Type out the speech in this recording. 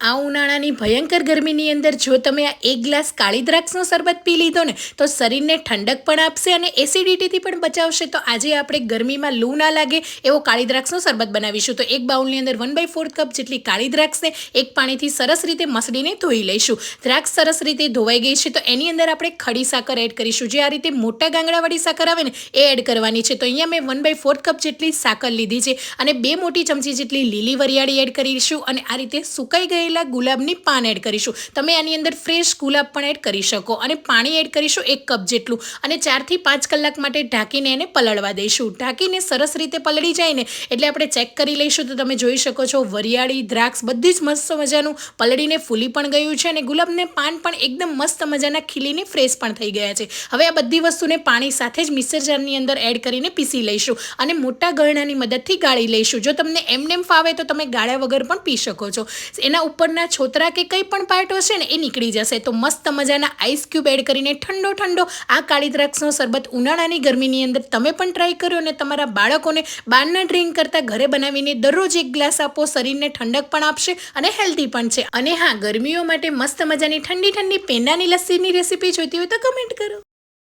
આ ઉનાળાની ભયંકર ગરમીની અંદર જો તમે આ એક ગ્લાસ કાળી દ્રાક્ષનો શરબત પી લીધો ને તો શરીરને ઠંડક પણ આપશે અને એસિડિટીથી પણ બચાવશે. તો આજે આપણે ગરમીમાં લૂ ના લાગે એવો કાળી દ્રાક્ષનો શરબત બનાવીશું. તો એક બાઉલની અંદર 1/4 કપ જેટલી કાળી દ્રાક્ષને એક પાણીથી સરસ રીતે મસળીને ધોઈ લઈશું. દ્રાક્ષ સરસ રીતે ધોવાઈ ગઈ છે તો એની અંદર આપણે ખડી સાકર એડ કરીશું. જે આ રીતે મોટા ગાંગડાવાળી સાકર આવે ને એ એડ કરવાની છે. તો અહીંયા મેં 1/4 કપ જેટલી સાકર લીધી છે અને 2 મોટી ચમચી જેટલી લીલી વરિયાળી એડ કરીશું અને આ રીતે સુકાઈ ગયેલા ગુલાબની પાન એડ કરીશું. તમે આની અંદર ફ્રેશ ગુલાબ પણ એડ કરી શકો અને પાણી એડ કરીશું 1 કપ જેટલું અને 4 થી 5 કલાક માટે ઢાંકીને એને પલળવા દઈશું. ઢાંકીને સરસ રીતે પલળી જાય ને એટલે આપણે ચેક કરી લઈશું. તો તમે જોઈ શકો છો વરિયાળી દ્રાક્ષ બધી જ મસ્ત મજાનું પલળીને ફૂલી પણ ગયું છે અને ગુલાબને પાન પણ એકદમ મસ્ત મજાના ખીલીને ફ્રેશ પણ થઈ ગયા છે. હવે આ બધી વસ્તુને પાણી સાથે જ મિક્સર જારની અંદર એડ કરીને પીસી લઈશું અને મોટા ગળણાની મદદથી ગાળી લઈશું. જો તમને એમનેમ ફાવે તો તમે ગાળ્યા વગર પણ પી શકો છો. એના ઉપરના છોતરા કે કંઈ પણ પાર્ટ હશે ને એ નીકળી જશે. તો મસ્ત મજાના આઈસ ક્યુબ એડ કરીને ઠંડો આ કાળી દ્રાક્ષનો શરબત ઉનાળાની ગરમીની અંદર તમે પણ ટ્રાય કર્યો અને તમારા બાળકોને બહારના ડ્રિંક કરતાં ઘરે બનાવીને દરરોજ એક ગ્લાસ આપો. શરીરને ઠંડક પણ આપશે અને હેલ્ધી પણ છે. અને હા, ગરમીઓ માટે મસ્ત મજાની ઠંડી પેંડાની લસ્સીની રેસીપી જોઈતી હોય તો કમેન્ટ કરો.